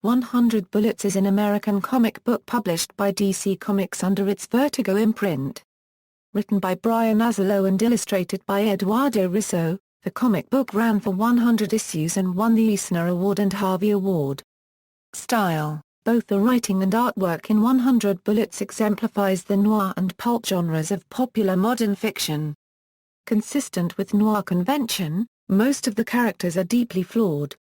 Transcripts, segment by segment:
100 Bullets is an American comic book published by DC Comics under its Vertigo imprint. Written by Brian Azzarello and illustrated by Eduardo Risso, the comic book ran for 100 issues and won the Eisner Award and Harvey Award. Style: both the writing and artwork in 100 Bullets exemplifies the noir and pulp genres of popular modern fiction. Consistent with noir convention, most of the characters are deeply flawed.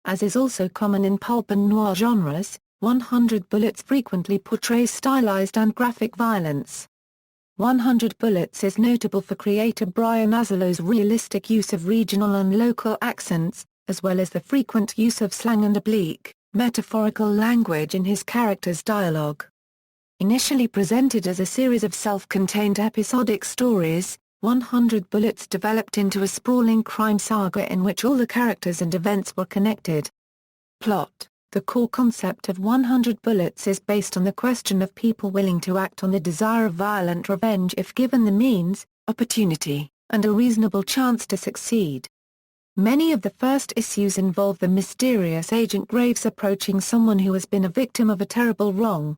As is also common in pulp and noir genres, 100 Bullets frequently portrays stylized and graphic violence. 100 Bullets is notable for creator Brian Azzarello's realistic use of regional and local accents, as well as the frequent use of slang and oblique, metaphorical language in his characters' dialogue. Initially presented as a series of self-contained episodic stories, 100 Bullets developed into a sprawling crime saga in which all the characters and events were connected. Plot: the core concept of 100 Bullets is based on the question of people willing to act on the desire of violent revenge if given the means, opportunity, and a reasonable chance to succeed. Many of the first issues involve the mysterious Agent Graves approaching someone who has been a victim of a terrible wrong.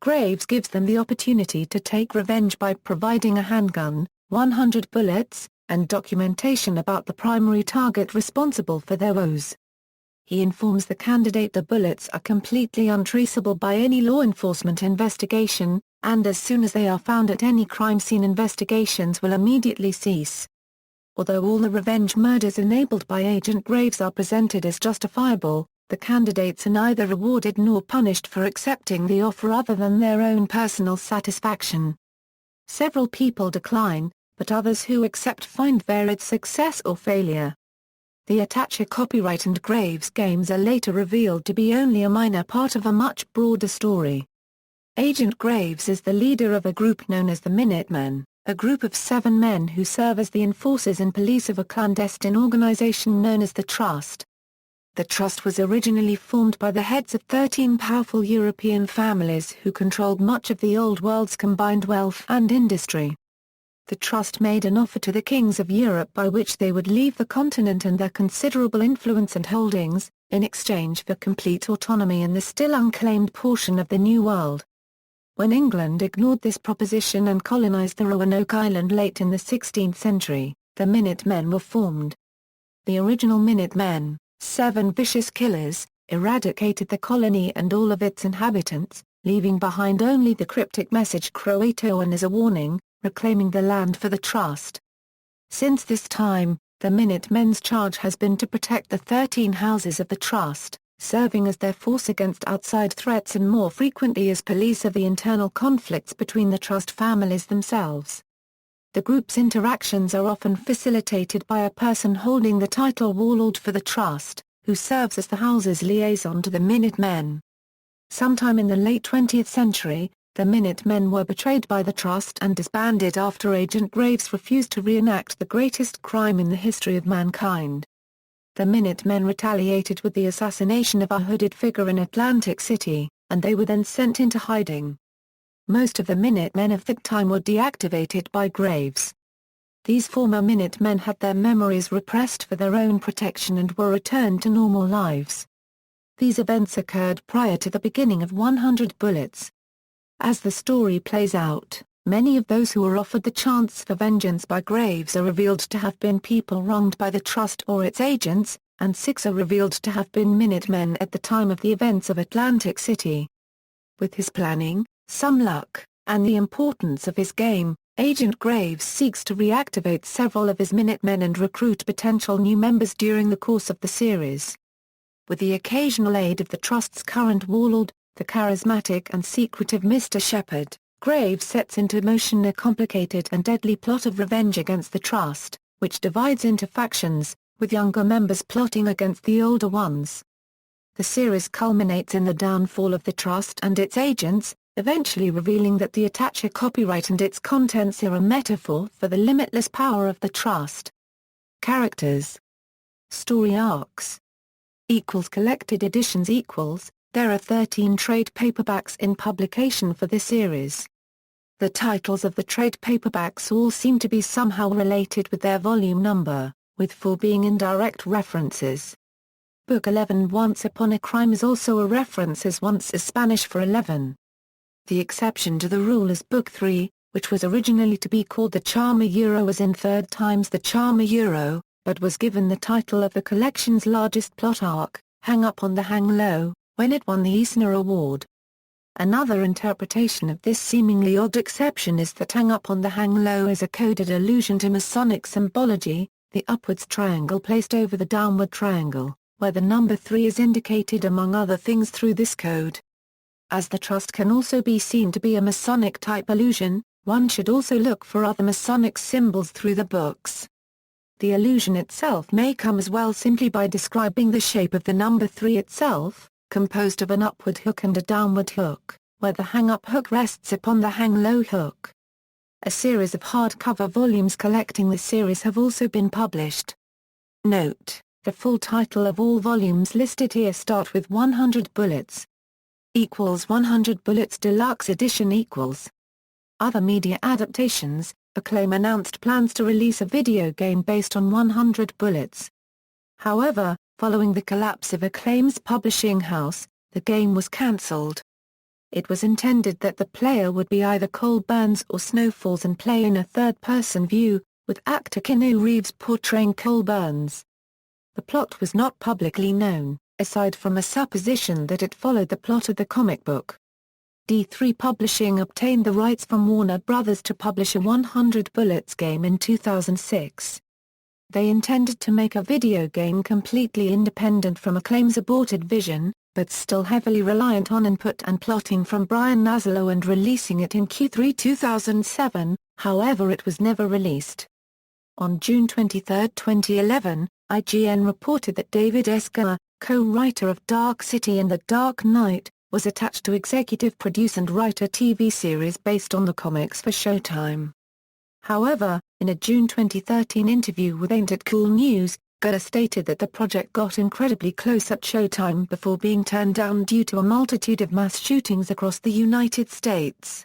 Graves gives them the opportunity to take revenge by providing a handgun, 100 bullets, and documentation about the primary target responsible for their woes. He informs the candidate the bullets are completely untraceable by any law enforcement investigation, and as soon as they are found at any crime scene, investigations will immediately cease. Although all the revenge murders enabled by Agent Graves are presented as justifiable, the candidates are neither rewarded nor punished for accepting the offer other than their own personal satisfaction. Several people decline, but others who accept find varied success or failure. The Attacher copyright and Graves' games are later revealed to be only a minor part of a much broader story. Agent Graves is the leader of a group known as the Minutemen, a group of 7 men who serve as the enforcers and police of a clandestine organization known as the Trust. The Trust was originally formed by the heads of 13 powerful European families who controlled much of the Old World's combined wealth and industry. The Trust made an offer to the kings of Europe by which they would leave the continent and their considerable influence and holdings, in exchange for complete autonomy in the still unclaimed portion of the New World. When England ignored this proposition and colonized the Roanoke Island late in the 16th century, the Minutemen were formed. The original Minutemen, 7 vicious killers, eradicated the colony and all of its inhabitants, leaving behind only the cryptic message Croatoan as a warning, reclaiming the land for the Trust. Since this time, the Minutemen's charge has been to protect the 13 houses of the Trust, serving as their force against outside threats and more frequently as police of the internal conflicts between the Trust families themselves. The group's interactions are often facilitated by a person holding the title Warlord for the Trust, who serves as the house's liaison to the Minutemen. Sometime in the late 20th century, the Minutemen were betrayed by the Trust and disbanded after Agent Graves refused to reenact the greatest crime in the history of mankind. The Minutemen retaliated with the assassination of a hooded figure in Atlantic City, and they were then sent into hiding. Most of the Minutemen of that time were deactivated by Graves. These former Minutemen had their memories repressed for their own protection and were returned to normal lives. These events occurred prior to the beginning of 100 Bullets. As the story plays out, many of those who were offered the chance for vengeance by Graves are revealed to have been people wronged by the Trust or its agents, and 6 are revealed to have been Minutemen at the time of the events of Atlantic City. With his planning, some luck, and the importance of his game, Agent Graves seeks to reactivate several of his Minutemen and recruit potential new members during the course of the series. With the occasional aid of the Trust's current warlord, the charismatic and secretive Mr. Shepard, Graves sets into motion a complicated and deadly plot of revenge against the Trust, which divides into factions, with younger members plotting against the older ones. The series culminates in the downfall of the Trust and its agents, eventually revealing that the Attacher copyright and its contents are a metaphor for the limitless power of the Trust. Characters. Story arcs. Collected editions. There are 13 trade paperbacks in publication for this series. The titles of the trade paperbacks all seem to be somehow related with their volume number, with 4 being indirect references. Book 11 Once Upon a Crime is also a reference as once is Spanish for 11. The exception to the rule is Book 3, which was originally to be called the Charmer Euro as in Third Times the Charmer Euro, but was given the title of the collection's largest plot arc, Hang Up on the Hang Low, when it won the Eisner Award. Another interpretation of this seemingly odd exception is that Hang Up on the Hang Low is a coded allusion to Masonic symbology, the upwards triangle placed over the downward triangle, where the number 3 is indicated among other things through this code. As the trust can also be seen to be a Masonic-type allusion, one should also look for other Masonic symbols through the books. The allusion itself may come as well simply by describing the shape of the number 3 itself, composed of an upward hook and a downward hook, where the hang-up hook rests upon the hang-low hook. A series of hardcover volumes collecting the series have also been published. Note: the full title of all volumes listed here start with 100 Bullets. 100 Bullets Deluxe Edition =. Other media adaptations: Acclaim announced plans to release a video game based on 100 Bullets. However, following the collapse of Acclaim's publishing house, the game was cancelled. It was intended that the player would be either Cole Burns or Snowfalls and play in a third-person view, with actor Keanu Reeves portraying Cole Burns. The plot was not publicly known, aside from a supposition that it followed the plot of the comic book. D3 Publishing obtained the rights from Warner Brothers to publish a 100 Bullets game in 2006. They intended to make a video game completely independent from Acclaim's aborted vision, but still heavily reliant on input and plotting from Brian Azzarello and releasing it in Q3 2007, however it was never released. On June 23, 2011, IGN reported that David S. Goyer, co-writer of Dark City and The Dark Knight, was attached to executive produce and write a TV series based on the comics for Showtime. However, in a June 2013 interview with Ain't It Cool News, Goyer stated that the project got incredibly close at Showtime before being turned down due to a multitude of mass shootings across the United States.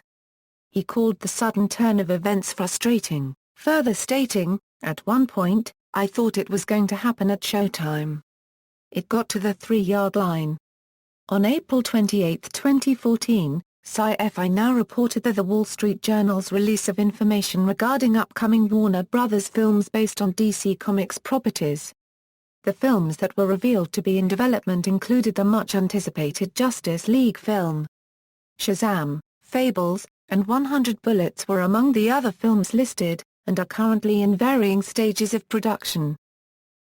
He called the sudden turn of events frustrating, further stating, "At one point, I thought it was going to happen at Showtime. It got to the 3-yard line." On April 28, 2014, Sci-Fi Now reported that the Wall Street Journal's release of information regarding upcoming Warner Brothers films based on DC Comics properties. The films that were revealed to be in development included the much-anticipated Justice League film. Shazam, Fables, and 100 Bullets were among the other films listed, and are currently in varying stages of production.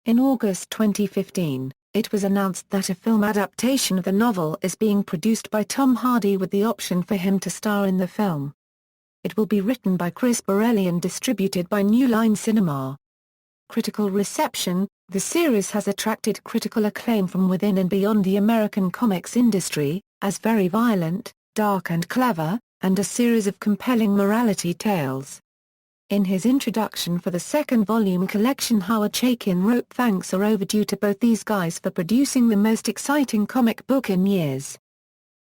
In August 2015, it was announced that a film adaptation of the novel is being produced by Tom Hardy with the option for him to star in the film. It will be written by Chris Borelli and distributed by New Line Cinema. Critical reception: the series has attracted critical acclaim from within and beyond the American comics industry, as very violent, dark and clever, and a series of compelling morality tales. In his introduction for the second volume collection, Howard Chaykin wrote, "Thanks are overdue to both these guys for producing the most exciting comic book in years."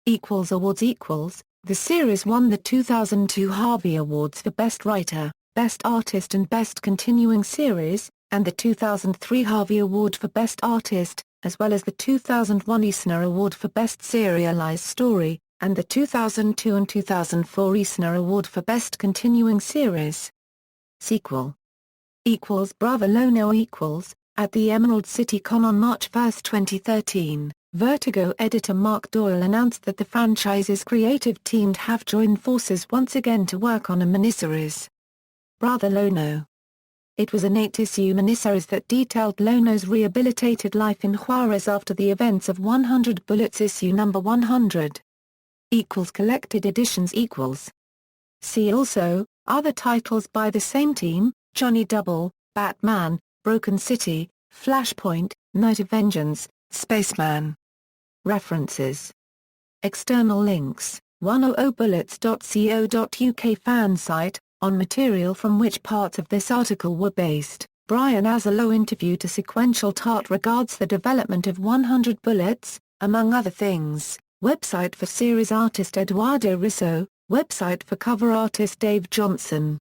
Awards: the series won the 2002 Harvey Awards for Best Writer, Best Artist and Best Continuing Series, and the 2003 Harvey Award for Best Artist, as well as the 2001 Eisner Award for Best Serialized Story, and the 2002 and 2004 Eisner Award for Best Continuing Series. Sequel Brother Lono at the Emerald City Con on March 1, 2013, Vertigo editor Mark Doyle announced that the franchise's creative team have joined forces once again to work on a miniseries, Brother Lono. It was an 8-issue miniseries that detailed Lono's rehabilitated life in Juarez after the events of 100 Bullets issue number 100. Collected editions. See also, other titles by the same team: Johnny Double, Batman, Broken City, Flashpoint, Night of Vengeance, Spaceman. References. External links: 100bullets.co.uk fan site, on material from which parts of this article were based. Brian Azzarello interview to Sequential Tart regards the development of 100 Bullets, among other things. Website for series artist Eduardo Risso, website for cover artist Dave Johnson.